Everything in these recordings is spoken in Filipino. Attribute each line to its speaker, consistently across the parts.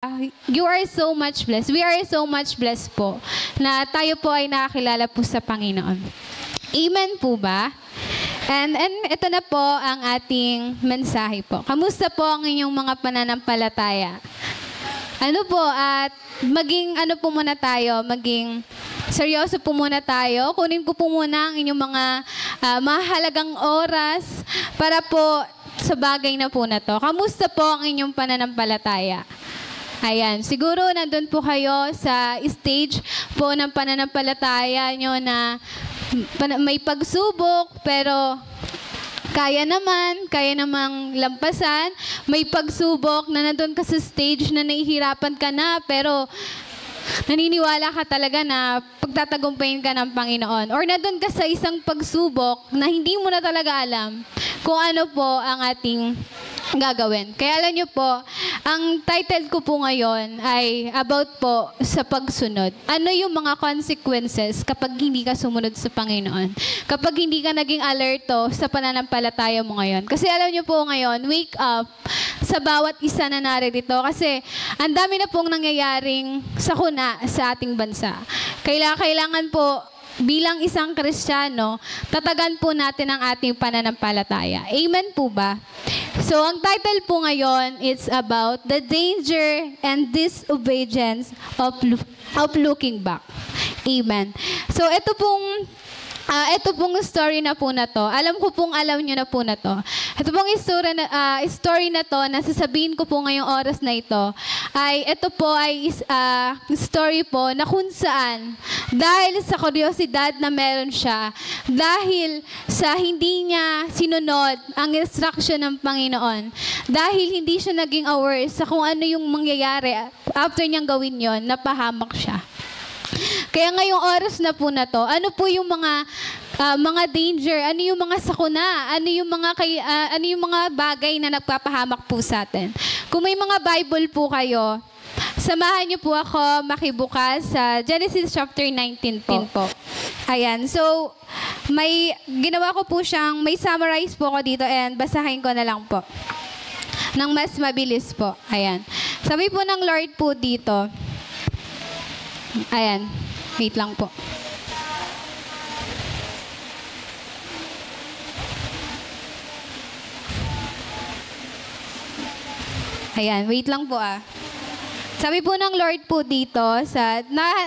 Speaker 1: You are so much blessed. We are so much blessed po na tayo po ay nakakilala po sa Panginoon. Amen po ba? And ito na po ang ating mensahe po. Kamusta po ang inyong mga pananampalataya? Ano po, at maging ano po muna tayo, maging seryoso po muna tayo. Kunin ko po muna ang inyong mga mahalagang oras para po sa bagay na po na to. Kamusta po ang inyong pananampalataya? Ayan, siguro nandun po kayo sa stage po ng pananampalataya nyo na may pagsubok, pero kaya namang lampasan. May pagsubok na nandun ka sa stage na nahihirapan ka na, pero naniniwala ka talaga na pagtatagumpayin ka ng Panginoon. Or nandun ka sa isang pagsubok na hindi mo na talaga alam kung ano po ang ating gagawin. Kaya alam nyo po, ang title ko po ngayon ay about po sa pagsunod. Ano yung mga consequences kapag hindi ka sumunod sa Panginoon? Kapag hindi ka naging alerto sa pananampalataya mo ngayon. Kasi alam nyo po ngayon, wake up sa bawat isa na naririto. Kasi ang dami na pong nangyayaring sakuna sa ating bansa. Kailangan po bilang isang Kristiyano, tatagan po natin ang ating pananampalataya. Amen po ba? So, ang title po ngayon, it's about the danger and disobedience of looking back. Amen. So, ito pong story na po na to. Alam ko pong alam nyo na po na to. Ito pong story na to, na sasabihin ko po ngayong oras na ito, ay ito po ay story po na kung saan, dahil sa kuryosidad na meron siya, dahil sa hindi niya sinunod ang instruction ng Panginoon, dahil hindi siya naging aware sa kung ano yung mangyayari after niyang gawin yon, napahamak siya. Kaya ngayong oras na po na to, ano po yung mga danger, ano yung mga sakuna, ano yung mga bagay na nagpapahamak po sa atin. Kung may mga Bible po kayo, samahan niyo po ako makibukas sa Genesis chapter 19 po. Ayan, so may ginawa ko po siyang, may summarize po ako dito and basahin ko na lang po nang mas mabilis po. Ayan. Sabi po ng Lord po dito, ayan, wait lang po. Ayan, wait lang po Sabi po ng Lord po dito,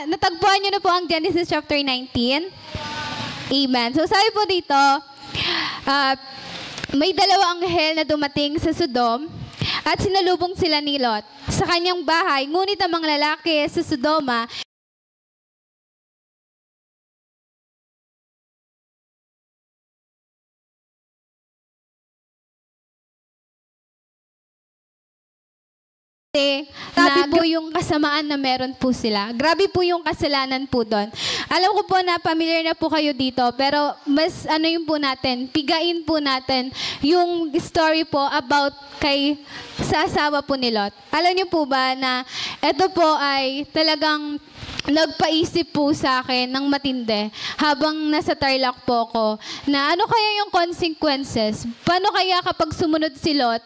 Speaker 1: natagpuan nyo na po ang Genesis chapter 19. Amen. So sabi po dito, may dalawang anghel na dumating sa Sodom at sinalubong sila ni Lot sa kanyang bahay. Ngunit ang mga lalaki sa Sodoma grabe po yung kasamaan na meron po sila. Grabe po yung kasalanan po doon. Alam ko po na familiar na po kayo dito, pero mas yun po natin, pigain po natin yung story po about sa asawa po ni Lot. Alam niyo po ba na ito po ay talagang nagpaisip po sa akin ng matindi habang nasa Tarlac po ko na ano kaya yung consequences? Paano kaya kapag sumunod si Lot?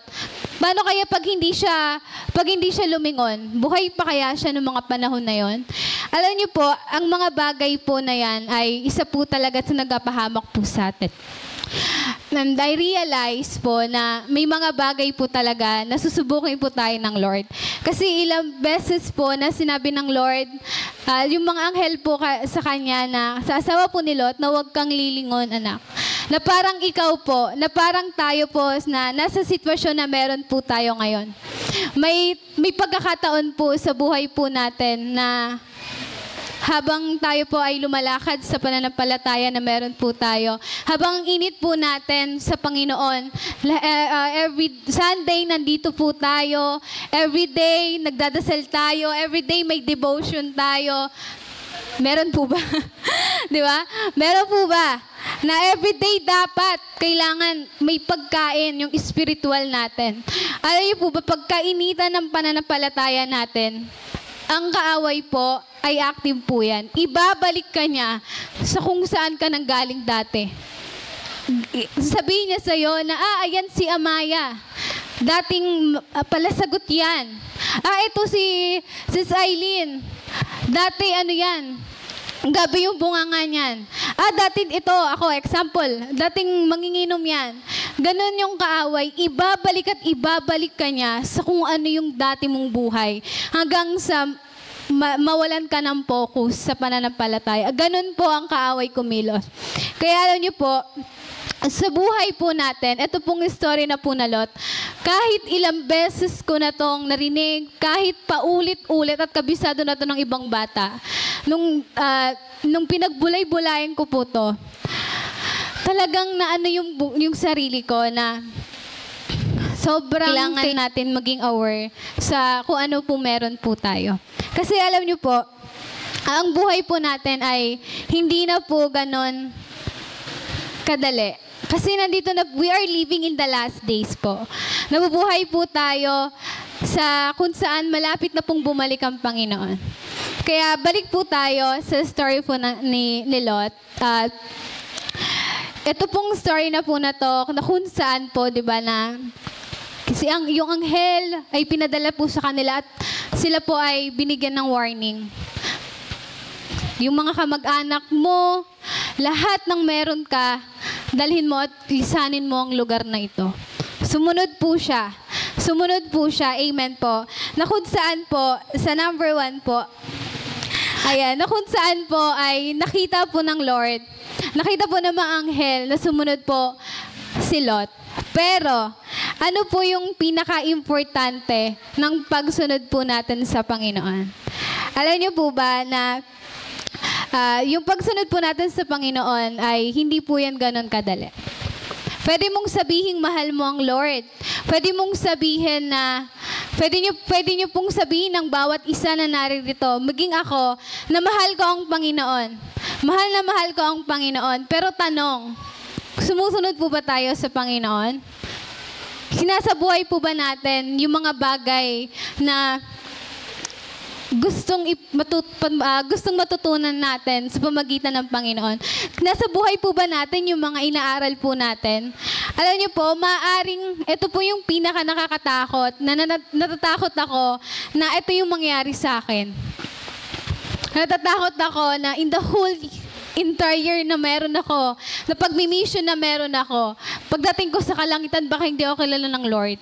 Speaker 1: Paano kaya pag hindi siya lumingon? Buhay pa kaya siya noong mga panahon na yon? Alam niyo po, ang mga bagay po na yan ay isa po talaga sa nagpapahamak po sa atin. And I realize po na may mga bagay po talaga na susubukin po tayo ng Lord. Kasi ilang beses po na sinabi ng Lord, yung mga anghel po sa kanya na sa asawa po ni Lot na huwag kang lilingon, anak. Na parang ikaw po, na parang tayo po na nasa sitwasyon na meron po tayo ngayon. May pagkakataon po sa buhay po natin na habang tayo po ay lumalakad sa pananampalataya na meron po tayo, habang ang init po natin sa Panginoon, every Sunday nandito po tayo, every day nagdadasal tayo, every day may devotion tayo. Meron po ba? Di ba? Meron po ba? Na everyday dapat kailangan may pagkain yung spiritual natin. Alam niyo po ba, pagkainitan ng pananampalataya natin, ang kaaway po ay active po yan. Ibabalik ka niya sa kung saan ka nanggaling dati. Sabihin niya sa'yo na, ayan si Amaya. Dating palasagot yan. Ito si Sis Eileen. Dati ano yan? Gabi yung bunganga niyan. Dati ito, ako, example, dating manginginom yan. Ganon yung kaaway, ibabalik at ibabalik ka niya sa kung ano yung dati mong buhay. Hanggang sa mawalan ka ng focus sa pananampalataya. Ganon po ang kaaway kumilos. Kaya alam niyo po, sa buhay po natin, ito pong story na po na Lot, kahit ilang beses ko na tong narinig, kahit paulit-ulit at kabisado na to ng ibang bata, nung pinagbulay-bulayan ko po to, talagang naano yung sarili ko na sobrang kailangan natin maging aware sa kung ano po meron po tayo. Kasi alam niyo po, ang buhay po natin ay hindi na po ganon kadali. Kasi nandito na, we are living in the last days po. Nabubuhay po tayo sa kung saan malapit na pong bumalik ang Panginoon. Kaya balik po tayo sa story po ni Lot. Ito pong story na po na to, na kung saan po, di ba, na kasi yung anghel ay pinadala po sa kanila at sila po ay binigyan ng warning. Yung mga kamag-anak mo, lahat ng meron ka, dalhin mo at lisanin mo ang lugar na ito. Sumunod po siya. Sumunod po siya. Amen po. Na kung saan po, sa number 1 po, ayan, na kung saan po ay nakita po ng Lord, nakita po ng mga anghel na sumunod po si Lot. Pero, ano po yung pinaka-importante ng pagsunod po natin sa Panginoon? Alam niyo po ba na yung pagsunod po natin sa Panginoon ay hindi po yan ganon kadali. Pwede mong sabihin mahal mo ang Lord. Pwede mong sabihin na, pwede niyo pong sabihin ng bawat isa na naririto, maging ako, na mahal ko ang Panginoon. Mahal na mahal ko ang Panginoon. Pero tanong, sumusunod po ba tayo sa Panginoon? Sinasabuhay po ba natin yung mga bagay na gustong matutunan natin sa pamagitan ng Panginoon? Nasa buhay po ba natin yung mga inaaral po natin? Alam niyo po, maaring ito po yung pinaka nakakatakot, na natatakot ako na ito yung mangyari sa akin. Natatakot ako na in the whole entire na meron ako, na pagmi-mission na meron ako, pagdating ko sa kalangitan, baka hindi ako kilala ng Lord.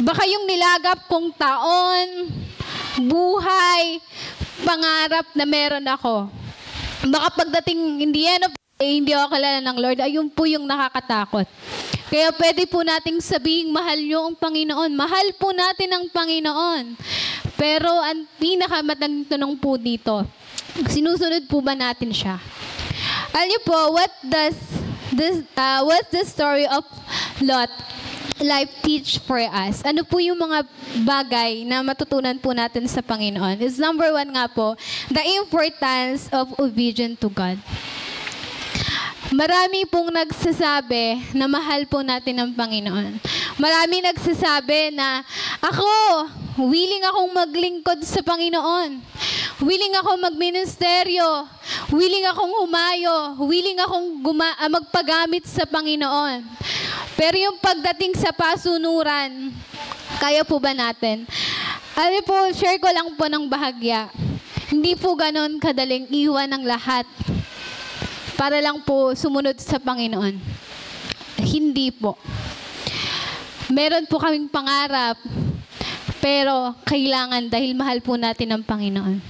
Speaker 1: Baka yung nilagap kong taon, buhay, pangarap na meron ako, baka pagdating hindi hindi ako kilala ng Lord. Ayun po yung nakakatakot. Kaya pwede po nating sabihin, mahal nyo ang Panginoon. Mahal po natin ang Panginoon. Pero ang pinakamatang tanong po dito, sinusunod po ba natin siya? Alam niyo po, what's the story of Lot life teach for us? Ano po yung mga bagay na matutunan po natin sa Panginoon? Is number 1 nga po, the importance of obedience to God. Marami pong nagsasabi na mahal po natin ang Panginoon. Marami nagsasabi na ako, willing akong maglingkod sa Panginoon. Willing akong magministeryo. Willing akong humayo. Willing akong magpagamit sa Panginoon. Pero yung pagdating sa pasunuran, kaya po ba natin? Alam po, share ko lang po ng bahagya. Hindi po ganon kadaling iwan ng lahat para lang po sumunod sa Panginoon. Hindi po. Meron po kaming pangarap, pero kailangan dahil mahal po natin ang Panginoon.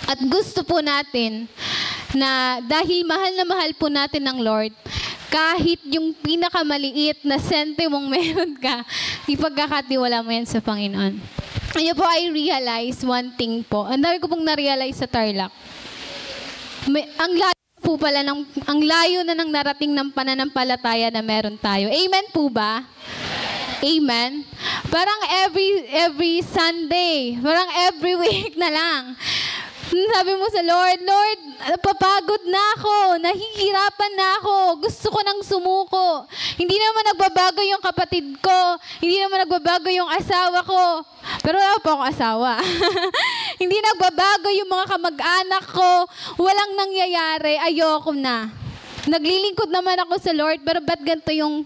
Speaker 1: At gusto po natin na dahil mahal po natin ng Lord, kahit yung pinakamaliit na sentimong meron ka, ipagkakatiwala mo yan sa Panginoon. Ano po, I realize one thing po. Ang dami ko pong na-realize sa Tarlac. Ang layo na ng narating ng pananampalataya na meron tayo. Amen po ba? Amen? Parang every Sunday, parang every week na lang. Sabi mo sa Lord, Lord, napapagod na ako, nahihirapan na ako, gusto ko nang sumuko. Hindi naman nagbabago yung kapatid ko, hindi naman nagbabago yung asawa ko. Pero wala pa akong asawa. Hindi nagbabago yung mga kamag-anak ko, walang nangyayari, ayoko na. Naglilingkod naman ako sa Lord, pero ba't ganito yung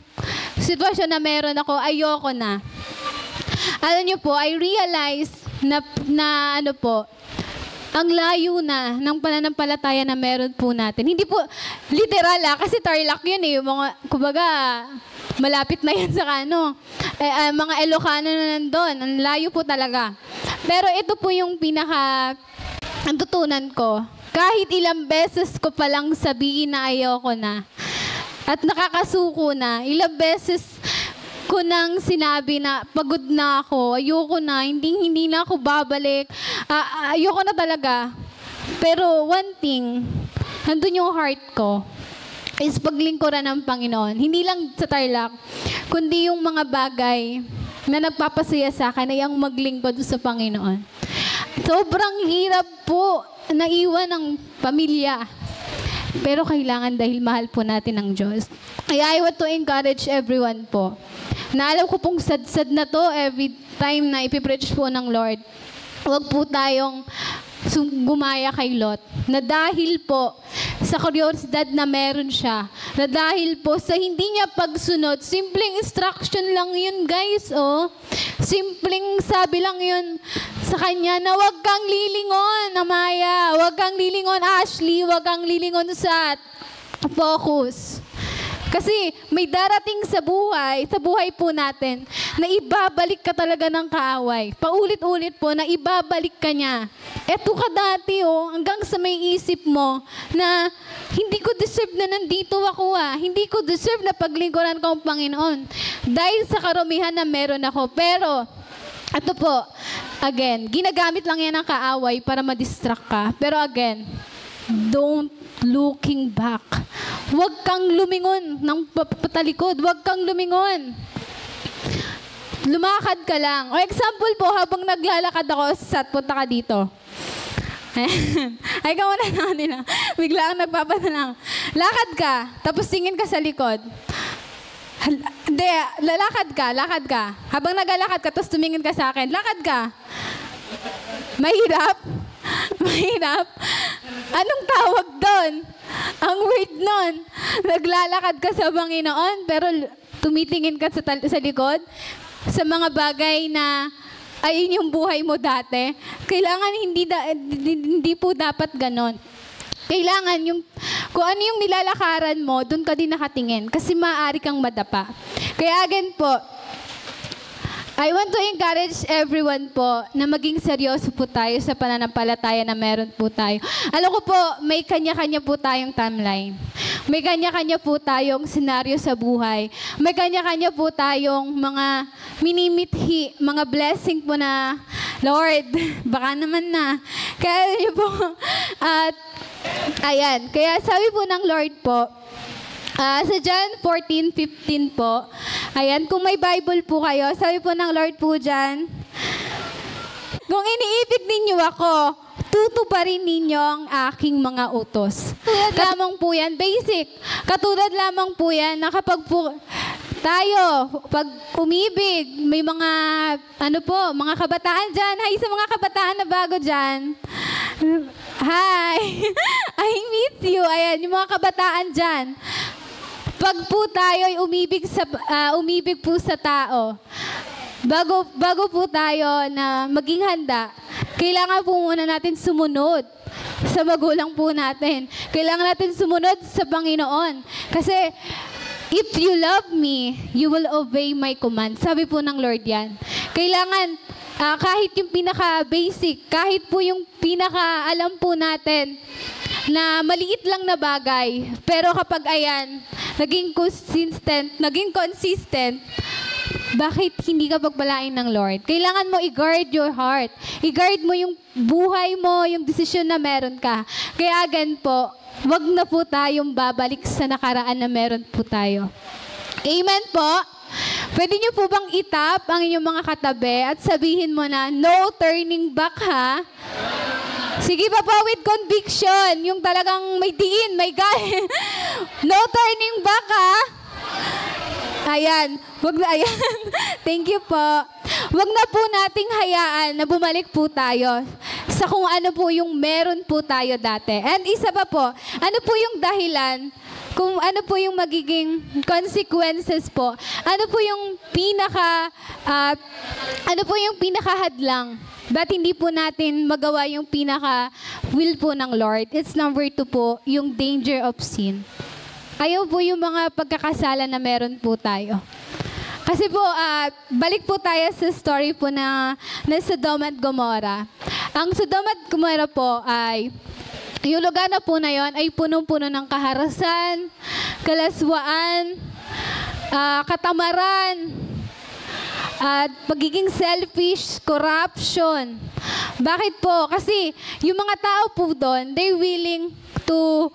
Speaker 1: sitwasyon na meron ako, ayoko na. Alam niyo po, I realized na ano po, ang layo na ng pananampalataya na meron po natin. Hindi po, literal kasi Tarlac yun eh. Yung mga, kumbaga, malapit na yan sa mga Ilocano na nandun. Ang layo po talaga. Pero ito po yung ang tutunan ko. Kahit ilang beses ko palang sabihin na ayoko na, at nakakasuko na, ilang beses ko nang sinabi na pagod na ako, ayoko na, hindi na ako babalik, ayoko na talaga. Pero one thing, nandun yung heart ko, is paglingkuran ng Panginoon. Hindi lang sa Tarlac, kundi yung mga bagay na nagpapasaya sa akin ay ang maglingkod sa Panginoon. Sobrang hirap po naiwan ng pamilya. Pero kailangan dahil mahal po natin ang Diyos. Kaya I want to encourage everyone po. Na alam ko pong sad-sad na to every time na ipipreach po ng Lord. Huwag po tayong gumaya kay Lot. Na dahil po sa kuryosidad na meron siya, na dahil po sa hindi niya pagsunod, simpleng instruction lang yun guys, oh. Simpleng sabi lang yun sa kanya na huwag kang lilingon, Amaya. Huwag kang lilingon, Ashley. Huwag kang lilingon sa focus. Kasi may darating sa buhay po natin, na ibabalik ka talaga ng kaaway. Paulit-ulit po na ibabalik ka niya. Eto ka dati hanggang sa may isip mo na hindi ko deserve na nandito ako Hindi ko deserve na paglingkuran ko ang Panginoon. Dahil sa karumihan na meron ako. Pero, ito po, again, ginagamit lang yan ng kaaway para ma-distract ka. Pero again, don't looking back. Huwag kang lumingon ng patalikod. Huwag kang lumingon. Lumakad ka lang. O example po, habang naglalakad ako, punta ka dito. Ay, ka muna na nila. Bigla ang nagpapatanang. Lakad ka, tapos tingin ka sa likod. Hindi, lakad ka. Habang naglalakad ka, tapos tumingin ka sa akin, lakad ka. Mahirap? Mahirap? Anong tawag doon? Ang weird nun. Naglalakad ka sa Panginoon, pero tumitingin ka sa likod, sa mga bagay na ayun yung buhay mo dati. Kailangan hindi po dapat ganon. Kailangan kung ano yung nilalakaran mo, doon ka din nakatingin. Kasi maaari kang madapa. Kaya again po, I want to encourage everyone po na maging seryoso po tayo sa pananampalataya na meron po tayo. Alam ko po, may kanya-kanya po tayong timeline. May kanya-kanya po tayong senaryo sa buhay. May kanya-kanya po tayong mga minimithi, mga blessing po na, Lord, baka naman na. Kaya yun po, at ayan, kaya sabi po ng Lord po, sa John 14:15 po, ayan, kung may Bible po kayo, sabi po ng Lord po dyan, kung iniibig ninyo ako, tutuparin ninyo ang aking mga utos. Lamang po yan, basic. Katulad lamang po yan na kapag po tayo, pag umibig, may mga, mga kabataan dyan. Hi sa mga kabataan na bago dyan. Hi! I miss you. Ayan, yung mga kabataan dyan. Pag po tayo ay umibig po sa tao, bago po tayo na maging handa, kailangan po muna natin sumunod sa magulang po natin. Kailangan natin sumunod sa Panginoon. Kasi, if you love me, you will obey my command. Sabi po ng Lord yan. Kailangan, kahit yung pinaka-basic, kahit po yung pinaka-alam po natin, na maliit lang na bagay, pero kapag ayan, naging consistent, bakit hindi ka pagpalain ng Lord? Kailangan mo i-guard your heart. I-guard mo yung buhay mo, yung desisyon na meron ka. Kaya again po, wag na po tayong babalik sa nakaraan na meron po tayo. Amen po? Pwede niyo po bang itap ang inyong mga katabi at sabihin mo na, no turning back ha? Sige pa po with conviction. Yung talagang may diin, may galit. No turning back ha? Ayan. Ayan. Thank you po. Wag na po nating hayaan na bumalik po tayo sa kung ano po yung meron po tayo dati. And isa pa po, ano po yung dahilan kung ano po yung magiging consequences po. Ano po yung pinakahadlang? Ba't hindi po natin magawa yung pinaka-will po ng Lord? It's number 2 po, yung danger of sin. Ayaw po yung mga pagkakasala na meron po tayo. Kasi po, balik po tayo sa story po na Sodom at Gomorrah. Ang Sodom at Gomorrah po ay, yung lugar na po na yon ay punong-puno ng kaharasan, kalaswaan, katamaran, at pagiging selfish, corruption. Bakit po? Kasi yung mga tao po doon, they're willing to,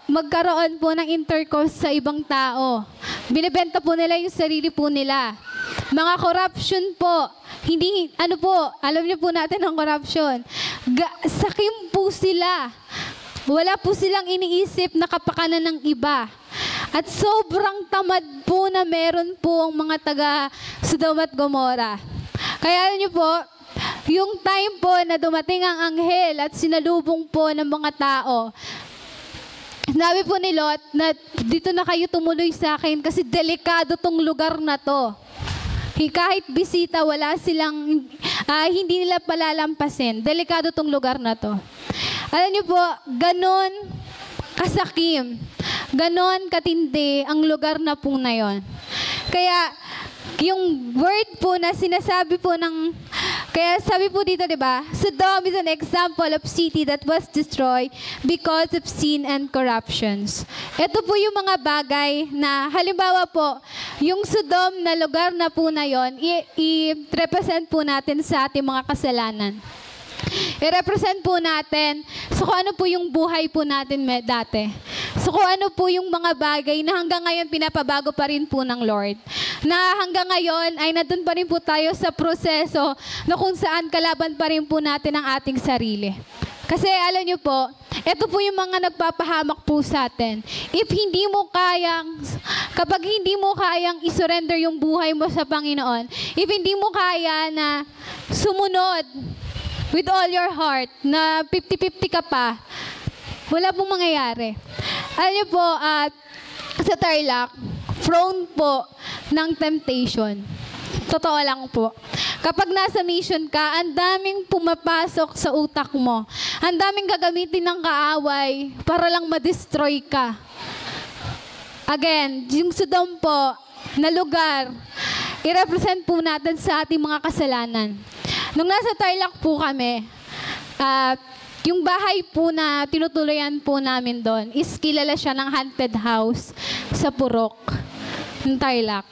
Speaker 1: magkaroon po ng intercourse sa ibang tao. Binibenta po nila yung sarili po nila. Mga corruption po. Hindi, alam niyo po natin ang corruption. Sakim po sila. Wala po silang iniisip na kapakanan ng iba. At sobrang tamad po na meron po ang mga taga Sodom at Gomorrah. Kaya alam niyo po, yung time po na dumating ang anghel at sinalubong po ng mga tao, sinabi po ni Lot na dito na kayo tumuloy sa akin kasi delikado tong lugar na to. Kahit bisita, wala silang, hindi nila palalampasin. Delikado tong lugar na to. Alam niyo po, ganon kasakim, ganon katindi ang lugar na po na yon. Kaya, yung word po na sinasabi po kaya sabi po dito, di ba? Sodom is an example of city that was destroyed because of sin and corruptions. Ito po yung mga bagay na, halimbawa po, yung Sodom na lugar na po na yon, i-represent po natin sa ating mga kasalanan. I-represent po natin so kung ano po yung buhay po natin dati. So kung ano po yung mga bagay na hanggang ngayon pinapabago pa rin po ng Lord. Na hanggang ngayon ay nandun pa rin po tayo sa proseso na kung saan kalaban pa rin po natin ang ating sarili. Kasi alam nyo po, ito po yung mga nagpapahamak po sa atin. Kapag hindi mo kayang isurrender yung buhay mo sa Panginoon, if hindi mo kaya na sumunod with all your heart, na 50-50 ka pa, wala pong mangyayari. Alam niyo po, sa Tarlac, prone po ng temptation. Totoo lang po. Kapag nasa mission ka, ang daming pumapasok sa utak mo. Ang daming gagamitin ng kaaway para lang ma-destroy ka. Again, yung Sodom po na lugar, i-represent po natin sa ating mga kasalanan. Nung nasa Tarlac po kami, yung bahay po na tinutuloyan po namin doon is kilala siya ng haunted house sa Purok, ng Tarlac.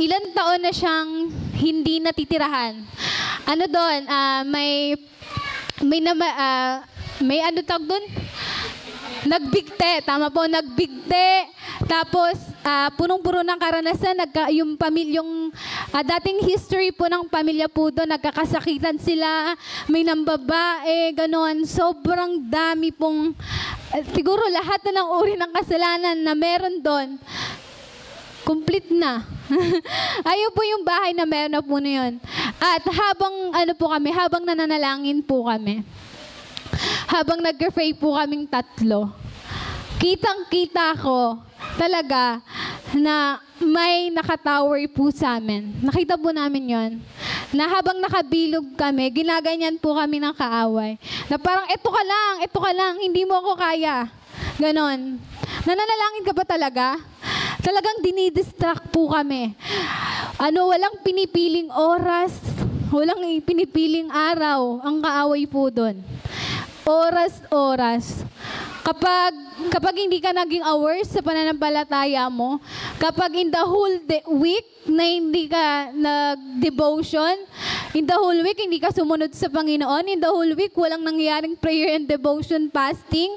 Speaker 1: Ilan taon na siyang hindi natitirahan. Ano doon, may ano tawag doon? Nagbigte, tama po, nagbigte. Tapos, punong-puno ng karanasan, yung dating history po ng pamilya po doon, nagkakasakitan sila, may nambabae, gano'n. Sobrang dami pong, siguro lahat na ng uri ng kasalanan na meron doon, complete na. Ayun po yung bahay na meron na po na yun. At habang nananalangin po kami, habang nag-pray po kaming tatlo, kitang-kita ko talaga na may nakatower po sa amin. Nakita po namin yon. Na habang nakabilog kami, ginaganyan po kami ng kaaway. Na parang, eto ka lang, hindi mo ako kaya. Ganon. Nananalangin ka ba talaga? Talagang dinidistract po kami. Walang pinipiling oras, walang pinipiling araw ang kaaway po doon. Oras. Kapag hindi ka naging aware sa pananampalataya mo, kapag in the whole week na hindi ka nag-devotion, in the whole week hindi ka sumunod sa Panginoon, in the whole week walang nangyayaring prayer and devotion, fasting,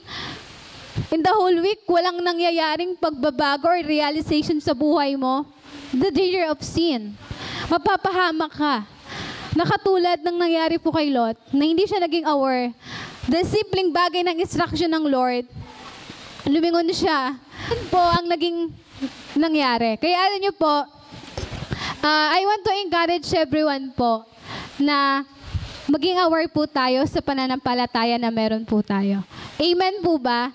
Speaker 1: in the whole week walang nangyayaring pagbabago or realization sa buhay mo, the danger of sin. Mapapahamak ka. Nakatulad ng nangyari po kay Lot, na hindi siya naging aware. The simpleng bagay ng instruction ng Lord, lumingon siya. Yan po ang naging nangyari. Kaya alam niyo po, I want to encourage everyone po na maging aware po tayo sa pananampalataya na meron po tayo. Amen po ba?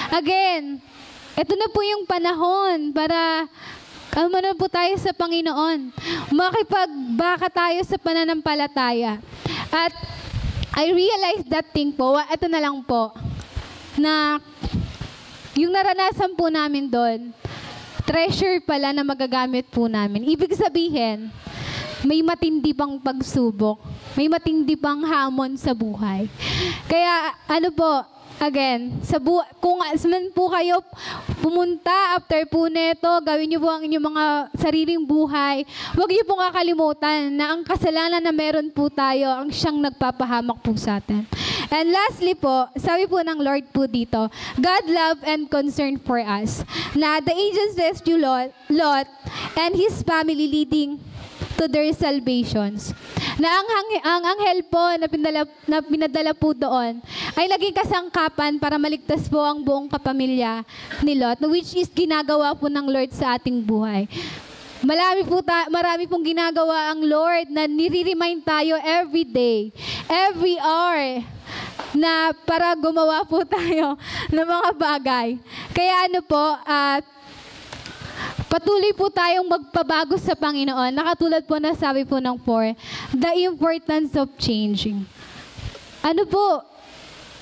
Speaker 1: Again, ito na po yung panahon para na po tayo sa Panginoon. Makipagbaka tayo sa pananampalataya. At I realized that thing po, ito na lang po, na yung naranasan po namin doon, treasure pala na magagamit po namin. Ibig sabihin, may matindi pang pagsubok, may matindi pang hamon sa buhay. Kaya again, kung man po kayo pumunta after po neto, gawin niyo po ang inyong mga sariling buhay, huwag niyo pong kakalimutan na ang kasalanan na meron po tayo ang siyang nagpapahamak po sa atin. And lastly po, sabi po ng Lord po dito, God love and concern for us, na the angels rescue Lot and his family leading to their salvations. Na ang anghel po na pinadala po doon ay naging kasangkapan para maligtas po ang buong kapamilya ni Lot, which is ginagawa po ng Lord sa ating buhay. Marami pong ginagawa ang Lord na nire-remind tayo every day, every hour, na para gumawa po tayo ng mga bagay. Kaya patuloy po tayong magpabago sa Panginoon. Nakatulad po na sabi po ng 4, the importance of changing.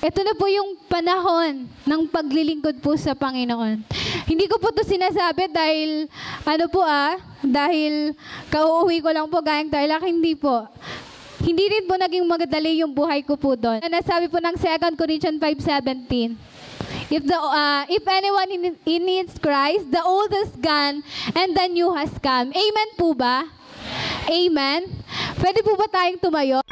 Speaker 1: Ito na po yung panahon ng paglilingkod po sa Panginoon. Hindi ko po ito sinasabi dahil, dahil kauuwi ko lang po gayang Tarlac, hindi po. Hindi rin po naging magadali yung buhay ko po doon. Nasabi po ng 2 Corinthians 5:17, If anyone needs Christ, the old has gone and the new has come. Amen po ba? Amen? Pwede po ba tayong tumayo?